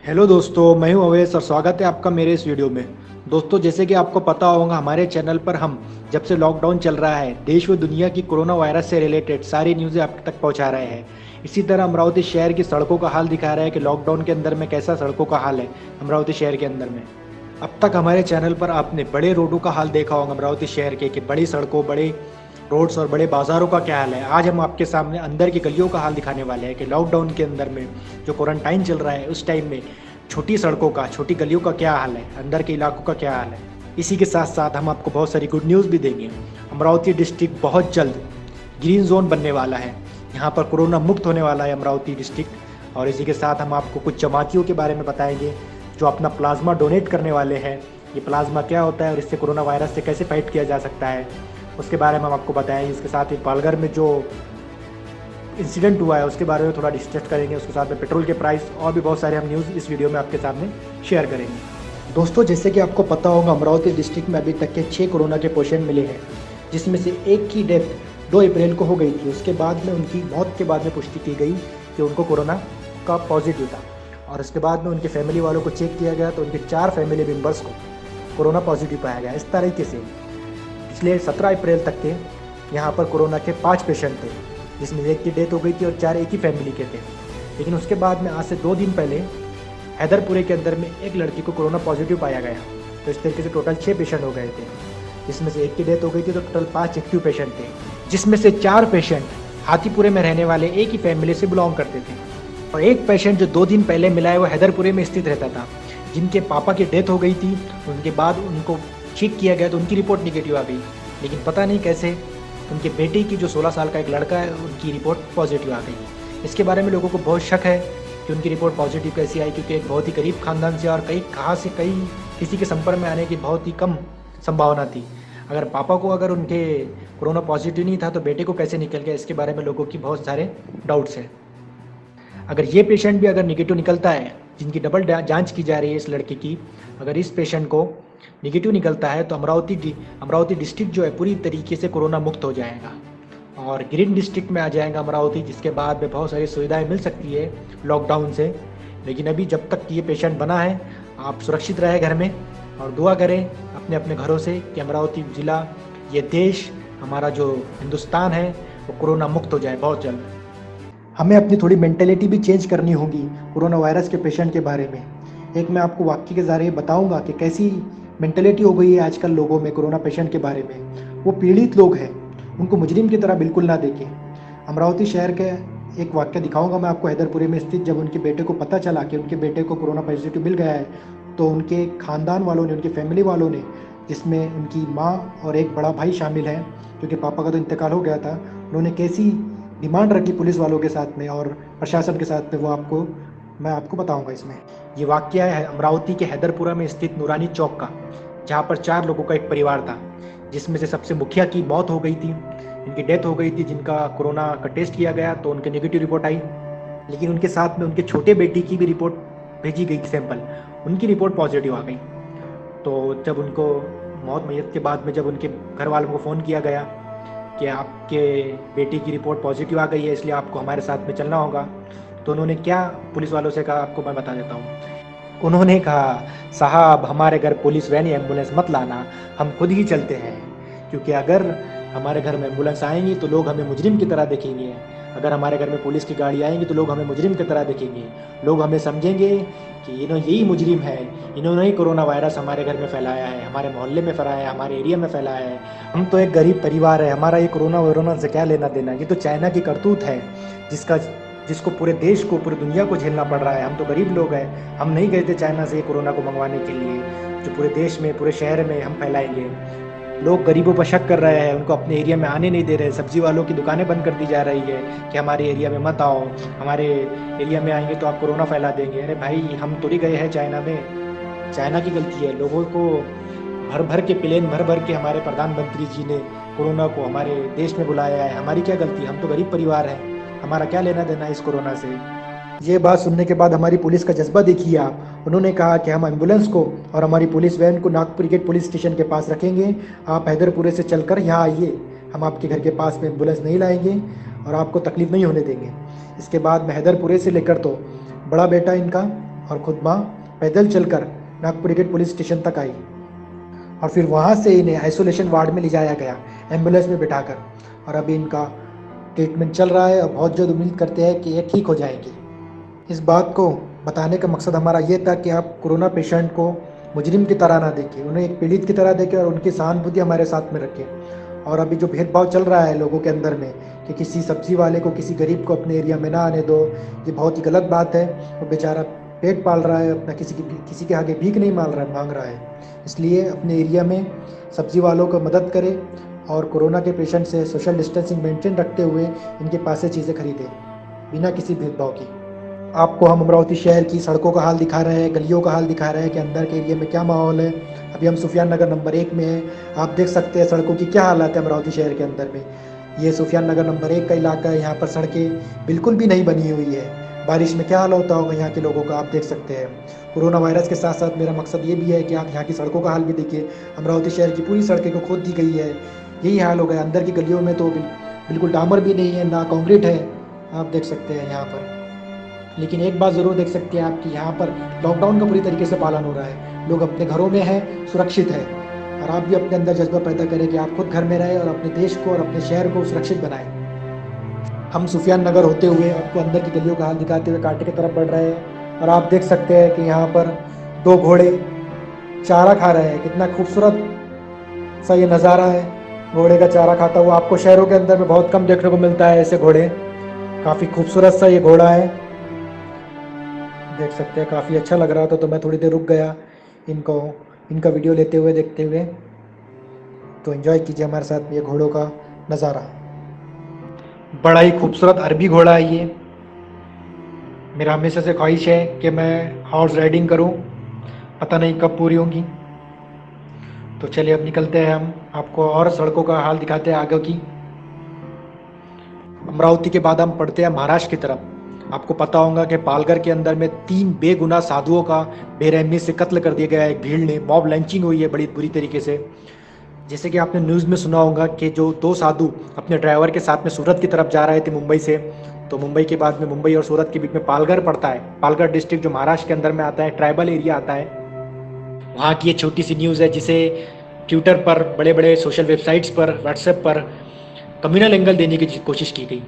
Hello दोस्तों, मैं हूं अवेश और स्वागत है आपका मेरे इस वीडियो में। दोस्तों, जैसे कि आपको पता होगा, हमारे चैनल पर हम जब से लॉकडाउन चल रहा है देश व दुनिया की कोरोना वायरस से रिलेटेड सारी न्यूज़ें आप तक पहुंचा रहे हैं। इसी तरह अमरावती शहर की सड़कों का हाल दिखा रहा है कि लॉकडाउन के अंदर में कैसा सड़कों का हाल है अमरावती शहर के अंदर में। अब तक हमारे चैनल पर आपने बड़े रोडों का हाल देखा होगा अमरावती शहर के, कि बड़ी सड़कों, बड़े रोड्स और बड़े बाज़ारों का क्या हाल है। आज हम आपके सामने अंदर की गलियों का हाल दिखाने वाले हैं कि लॉकडाउन के अंदर में जो क्वारंटाइन चल रहा है उस टाइम में छोटी सड़कों का, छोटी गलियों का क्या हाल है, अंदर के इलाकों का क्या हाल है। इसी के साथ साथ हम आपको बहुत सारी गुड न्यूज़ भी देंगे। अमरावती डिस्ट्रिक्ट बहुत जल्द ग्रीन जोन बनने वाला है। यहाँ पर कोरोना मुक्त होने वाला है अमरावती डिस्ट्रिक्ट। और इसी के साथ हम आपको कुछ जमातियों के बारे में बताएंगे जो अपना प्लाज्मा डोनेट करने वाले हैं। ये प्लाज्मा क्या होता है और इससे कोरोना वायरस से कैसे फाइट किया जा सकता है, उसके बारे में हम आपको बताएंगे। इसके साथ ही पालघर में जो इंसिडेंट हुआ है उसके बारे में थोड़ा डिस्कस करेंगे। उसके साथ में पेट्रोल के प्राइस और भी बहुत सारे हम न्यूज़ इस वीडियो में आपके सामने शेयर करेंगे। दोस्तों, जैसे कि आपको पता होगा, अमरावती डिस्ट्रिक्ट में अभी तक के 6 कोरोना के पेशेंट मिले हैं, जिसमें से एक की डेथ 2 अप्रैल को हो गई थी। उसके बाद में उनकी मौत के बाद में पुष्टि की गई कि उनको कोरोना का पॉजिटिव था। और उसके बाद में उनके फैमिली वालों को चेक किया गया तो उनके 4 फैमिली मेम्बर्स को कोरोना पॉजिटिव पाया गया। इस तरीके से पिछले 17 अप्रैल तक के यहाँ पर कोरोना के 5 पेशेंट थे, जिसमें एक की डेथ हो गई थी और 4 एक ही फैमिली के थे। लेकिन उसके बाद में आज से 2 दिन पहले हैदरपुरे के अंदर में एक लड़की को कोरोना पॉजिटिव पाया गया। तो इस तरीके से टोटल 6 पेशेंट हो गए थे, जिसमें से एक की डेथ हो गई थी। तो टोटल 5 एक्टिव पेशेंट थे, जिसमें से 4 पेशेंट हाथीपुरे में रहने वाले एक ही फैमिली से बिलोंग करते थे। और एक पेशेंट जो 2 दिन पहले मिला है वो हैदरपुरे में स्थित रहता था, जिनके पापा की डेथ हो गई थी। उनके बाद उनको चेक किया गया तो उनकी रिपोर्ट निगेटिव आ गई। लेकिन पता नहीं कैसे उनके बेटे की जो 16 साल का एक लड़का है उनकी रिपोर्ट पॉजिटिव आ गई। इसके बारे में लोगों को बहुत शक है कि उनकी रिपोर्ट पॉजिटिव कैसी आई, क्योंकि एक बहुत ही करीब खानदान से और कहाँ से किसी के संपर्क में आने की बहुत ही कम संभावना थी। अगर पापा को अगर उनके कोरोना पॉजिटिव नहीं था तो बेटे को कैसे निकल गया, इसके बारे में लोगों की बहुत सारे डाउट्स हैं। अगर ये पेशेंट भी अगर निगेटिव निकलता है, जिनकी डबल जांच की जा रही है इस लड़के की, अगर इस पेशेंट को निगेटिव निकलता है तो अमरावती डिस्ट्रिक्ट जो है पूरी तरीके से कोरोना मुक्त हो जाएगा और ग्रीन डिस्ट्रिक्ट में आ जाएगा अमरावती, जिसके बाद में बहुत सारी सुविधाएं मिल सकती है लॉकडाउन से। लेकिन अभी जब तक ये पेशेंट बना है, आप सुरक्षित रहे घर में और दुआ करें अपने अपने घरों से कि अमरावती ज़िला, ये देश, हमारा जो हिंदुस्तान है वो कोरोना मुक्त हो जाए बहुत जल्द। हमें अपनी थोड़ी मेंटेलिटी भी चेंज करनी होगी कोरोना वायरस के पेशेंट के बारे में। एक मैं आपको वाक्य के ज़रिए बताऊंगा कि कैसी मेंटेलिटी हो गई है आजकल लोगों में कोरोना पेशेंट के बारे में। वो पीड़ित लोग हैं, उनको मुजरिम की तरह बिल्कुल ना देखें। अमरावती शहर के एक वाक्य दिखाऊंगा मैं आपको हैदरपुरे में स्थित। जब उनके बेटे को पता चला कि उनके बेटे को कोरोना पॉजिटिव मिल गया है तो उनके खानदान वालों ने, उनकी फैमिली वालों ने, जिसमें उनकी माँ और एक बड़ा भाई शामिल है क्योंकि पापा का तो इंतकाल हो गया था, उन्होंने कैसी डिमांड रखी पुलिस वालों के साथ में और प्रशासन के साथ में, वो मैं आपको बताऊंगा इसमें। ये वाकया है अमरावती के हैदरपुरा में स्थित नूरानी चौक का, जहाँ पर 4 लोगों का एक परिवार था, जिसमें से सबसे मुखिया की मौत हो गई थी, इनकी डेथ हो गई थी, जिनका कोरोना का टेस्ट किया गया तो उनके नेगेटिव रिपोर्ट आई। लेकिन उनके साथ में उनके छोटे बेटी की भी रिपोर्ट भेजी गई सैंपल, उनकी रिपोर्ट पॉजिटिव आ गई। तो जब उनको मैयत के बाद में जब उनके घर वालों को फ़ोन किया गया कि आपके बेटी की रिपोर्ट पॉजिटिव आ गई है, इसलिए आपको हमारे साथ में चलना होगा, तो उन्होंने क्या पुलिस वालों से कहा, आपको मैं बता देता हूँ। उन्होंने कहा, साहब हमारे घर पुलिस वैन या एम्बुलेंस मत लाना, हम खुद ही चलते हैं, क्योंकि अगर हमारे घर में एम्बुलेंस आएंगी तो लोग हमें मुजरिम की तरह देखेंगे, अगर हमारे घर में पुलिस की गाड़ी आएंगी तो लोग हमें मुजरिम की तरह देखेंगे, लोग हमें समझेंगे कि यही मुजरिम है, इन्होंने ही कोरोना वायरस हमारे घर में फैलाया है, हमारे मोहल्ले में फैलाया है, हमारे एरिया में फैलाया है। हम तो एक गरीब परिवार है, हमारा ये कोरोना वोरोना से क्या लेना देना, ये तो चाइना की करतूत है जिसको पूरे देश को, पूरी दुनिया को झेलना पड़ रहा है। हम तो गरीब लोग हैं, हम नहीं गए थे चाइना से कोरोना को मंगवाने के लिए, जो पूरे देश में, पूरे शहर में हम फैलाएंगे। लोग गरीबों पर शक कर रहे हैं, उनको अपने एरिया में आने नहीं दे रहे। सब्जी वालों की दुकानें बंद कर दी जा रही है कि हमारे एरिया में मत आओ, हमारे एरिया में आएंगे तो आप कोरोना फैला देंगे। अरे भाई, हम थोड़ी गए हैं चाइना में, चाइना की गलती है। लोगों को भर भर के प्लेन भर भर के हमारे प्रधानमंत्री जी ने कोरोना को हमारे देश में बुलाया है, हमारी क्या गलती? हम तो गरीब परिवार हैं, हमारा क्या लेना देना इस कोरोना से। ये बात सुनने के बाद हमारी पुलिस का जज्बा देखिए आप। उन्होंने कहा कि हम एम्बुलेंस को और हमारी पुलिस वैन को नागपुर गेट पुलिस स्टेशन के पास रखेंगे, आप हैदरपुरे से चलकर यहाँ आइए, हम आपके घर के पास में एम्बुलेंस नहीं लाएंगे और आपको तकलीफ नहीं होने देंगे। इसके बाद में हैदरपुरे से लेकर तो बड़ा बेटा इनका और खुद माँ पैदल चलकर नागपुर गेट पुलिस स्टेशन तक आई और फिर वहाँ से इन्हें आइसोलेशन वार्ड में ले जाया गया एम्बुलेंस में बिठाकर। और अभी इनका ट्रीटमेंट चल रहा है और बहुत जल्द उम्मीद करते हैं कि ये ठीक हो जाएंगी। इस बात को बताने का मकसद हमारा ये था कि आप कोरोना पेशेंट को मुजरिम की तरह ना देखें, उन्हें एक पीड़ित की तरह देखें और उनकी सहानुभूति हमारे साथ में रखें। और अभी जो भेदभाव चल रहा है लोगों के अंदर में कि किसी सब्जी वाले को किसी गरीब को अपने एरिया में ना आने दो, ये बहुत ही गलत बात है। वो बेचारा पेट पाल रहा है अपना, किसी के आगे भीख नहीं मांग रहा है। इसलिए अपने एरिया में सब्जी वालों को मदद करें और कोरोना के पेशेंट से सोशल डिस्टेंसिंग मेंटेन रखते हुए इनके पास से चीज़ें खरीदें बिना किसी भेदभाव की। आपको हम अमरावती शहर की सड़कों का हाल दिखा रहे हैं, गलियों का हाल दिखा रहे हैं कि अंदर के एरिया में क्या माहौल है। अभी हम सुफियान नगर नंबर 1 में हैं। आप देख सकते हैं सड़कों की क्या हालत है अमरावती शहर के अंदर में। ये सुफियान नगर नंबर 1 का इलाका है। यहाँ पर सड़कें बिल्कुल भी नहीं बनी हुई है। बारिश में क्या हाल होता होगा यहाँ के लोगों का आप देख सकते हैं। कोरोना वायरस के साथ साथ मेरा मकसद ये भी है कि आप यहाँ की सड़कों का हाल भी देखिए। अमरावती शहर की पूरी सड़कें को खोद दी गई है, यही हाल हो गया। अंदर की गलियों में तो बिल्कुल डामर भी नहीं है, ना कंक्रीट है, आप देख सकते हैं यहाँ पर। लेकिन एक बात ज़रूर देख सकते हैं आप कि यहाँ पर लॉकडाउन का पूरी तरीके से पालन हो रहा है। लोग अपने घरों में हैं, सुरक्षित है। और आप भी अपने अंदर जज्बा पैदा करें कि आप खुद घर में रहें और अपने देश को और अपने शहर को सुरक्षित बनाएं। हम सुफियान नगर होते हुए आपको अंदर की गलियों का हाल दिखाते हुए कांटे की तरफ बढ़ रहे हैं। और आप देख सकते हैं कि यहाँ पर 2 घोड़े चारा खा रहे हैं। कितना खूबसूरत सा ये नज़ारा है घोड़े का चारा खाता हुआ। आपको शहरों के अंदर में बहुत कम देखने को मिलता है ऐसे घोड़े। काफ़ी खूबसूरत सा ये घोड़ा है, देख सकते हैं। काफ़ी अच्छा लग रहा था तो मैं थोड़ी देर रुक गया इनका वीडियो लेते हुए देखते हुए। तो एंजॉय कीजिए हमारे साथ ये घोड़ों का नज़ारा। बड़ा ही खूबसूरत अरबी घोड़ा है ये। मेरा हमेशा से ख्वाहिश है कि मैं हॉर्स राइडिंग करूं, पता नहीं कब पूरी होंगी। तो चलिए अब निकलते हैं, हम आपको और सड़कों का हाल दिखाते हैं आगे की। अमरावती के बाद हम पढ़ते हैं महाराष्ट्र की तरफ। आपको पता होगा कि पालघर के अंदर में 3 बेगुनाह साधुओं का बेरहमी से कत्ल कर दिया गया है। एक भीड़ ने मॉब लंचिंग हुई है बड़ी बुरी तरीके से। जैसे कि आपने न्यूज़ में सुना होगा कि जो 2 साधु अपने ड्राइवर के साथ में सूरत की तरफ जा रहे थे मुंबई से। तो मुंबई के बाद में मुंबई और सूरत के बीच में पालघर पड़ता है। पालघर डिस्ट्रिक्ट जो महाराष्ट्र के अंदर में आता है, ट्राइबल एरिया आता है। वहाँ की ये छोटी सी न्यूज़ है जिसे ट्विटर पर, बड़े बड़े सोशल वेबसाइट्स पर, व्हाट्सएप पर कम्युनल एंगल देने की कोशिश की गई।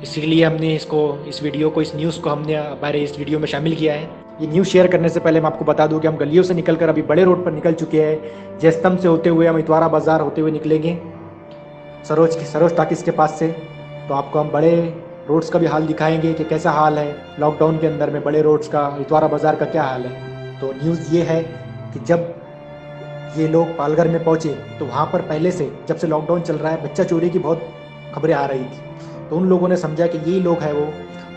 इसीलिए हमने इस न्यूज़ को हमने हमारे इस वीडियो में शामिल किया है। ये न्यूज़ शेयर करने से पहले मैं आपको बता दूं कि हम गलियों से निकलकर अभी बड़े रोड पर निकल चुके हैं। जयस्तंभ से होते हुए हम इतवारा बाजार होते हुए निकलेंगे सरोज टाकिस के पास से। तो आपको हम बड़े रोड्स का भी हाल दिखाएंगे कि कैसा हाल है लॉकडाउन के अंदर में बड़े रोड्स का, इतवारा बाजार का क्या हाल है। तो न्यूज़ ये है कि जब ये लोग पालघर में पहुँचे तो वहाँ पर पहले से, जब से लॉकडाउन चल रहा है, बच्चा चोरी की बहुत खबरें आ रही थी। तो उन लोगों ने समझा कि यही लोग हैं वो,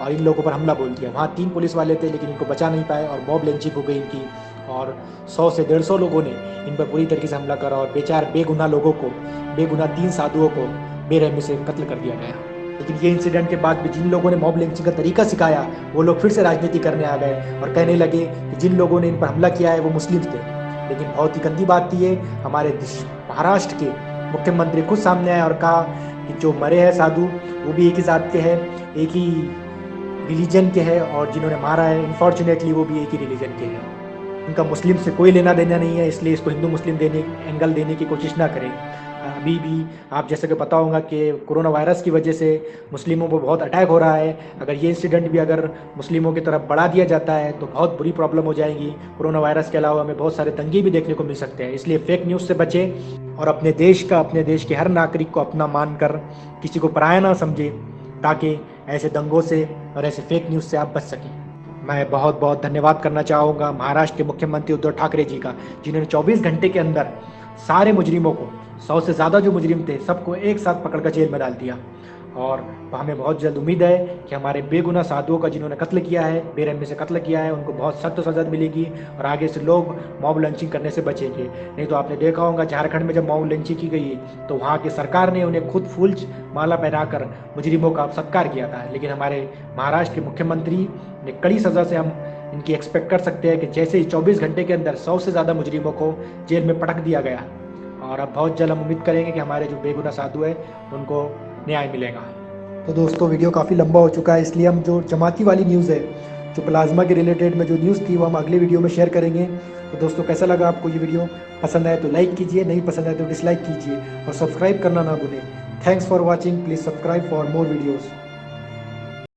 और इन लोगों पर हमला बोल दिया। वहाँ 3 पुलिस वाले थे लेकिन इनको बचा नहीं पाए और मॉब लिंचिंग हो गई इनकी। और 100 से 150 लोगों ने इन पर पूरी तरीके से हमला करा और बेगुनाह लोगों को, बेगुनाह 3 साधुओं को बेरहमी से कत्ल कर दिया गया। लेकिन ये इंसिडेंट के बाद भी जिन लोगों ने मॉब लिंचिंग का तरीका सिखाया वो लोग फिर से राजनीति करने आ गए और कहने लगे कि जिन लोगों ने इन पर हमला किया है वो मुस्लिम थे। लेकिन बहुत ही गंदी बात थी ये। हमारे महाराष्ट्र के मुख्यमंत्री खुद सामने आए और कहा कि जो मरे हैं साधु वो भी एक ही जात के हैं, एक ही रिलीजन के हैं, और जिन्होंने मारा है अनफॉर्चुनेटली वो भी एक ही रिलीजन के हैं। उनका मुस्लिम से कोई लेना देना नहीं है, इसलिए इसको हिंदू मुस्लिम एंगल देने की कोशिश ना करें। अभी भी आप जैसे कि पता होगा कि कोरोना वायरस की वजह से मुस्लिमों पर बहुत अटैक हो रहा है। अगर ये इंसिडेंट भी अगर मुस्लिमों की तरफ बढ़ा दिया जाता है तो बहुत बुरी प्रॉब्लम हो जाएगी। कोरोना वायरस के अलावा हमें बहुत सारे दंगे भी देखने को मिल सकते हैं। इसलिए फेक न्यूज़ से बचें और अपने देश के हर नागरिक को अपना मानकर किसी को पराया ना समझे, ताकि ऐसे दंगों से और ऐसे फेक न्यूज़ से आप बच सकें। मैं बहुत बहुत धन्यवाद करना चाहूँगा महाराष्ट्र के मुख्यमंत्री उद्धव ठाकरे जी का, जिन्होंने 24 घंटे के अंदर सारे मुजरिमों को, 100 से ज़्यादा जो मुजरिम थे सबको एक साथ पकड़कर जेल में डाल दिया। और हमें बहुत जल्द उम्मीद है कि हमारे बेगुनाह साधुओं का जिन्होंने कत्ल किया है, बेरहमी से कत्ल किया है, उनको बहुत सख्त सज़ा मिलेगी और आगे से लोग मॉब लंचिंग करने से बचेंगे। नहीं तो आपने देखा होगा झारखंड में जब मॉब लंचिंग की गई तो वहाँ की सरकार ने उन्हें खुद फूल माला पहनाकर मुजरिमों का सत्कार किया था। लेकिन हमारे महाराष्ट्र के मुख्यमंत्री ने कड़ी सज़ा से हम इनकी एक्सपेक्ट कर सकते हैं कि जैसे ही 24 घंटे के अंदर 100 से ज़्यादा मुजरिमों को जेल में पटक दिया गया, और अब बहुत जल्द हम उम्मीद करेंगे कि हमारे जो बेगुनाह साधु है उनको न्याय मिलेगा। तो दोस्तों वीडियो काफ़ी लंबा हो चुका है, इसलिए हम जो जमाती वाली न्यूज़ है जो प्लाज्मा के रिलेटेड में जो न्यूज़ थी वो हम अगले वीडियो में शेयर करेंगे। तो दोस्तों कैसा लगा आपको ये वीडियो? पसंद आए तो लाइक कीजिए, नहीं पसंद आए तो डिसलाइक कीजिए और सब्सक्राइब करना ना भूलें। Thanks for watching, please subscribe for more videos.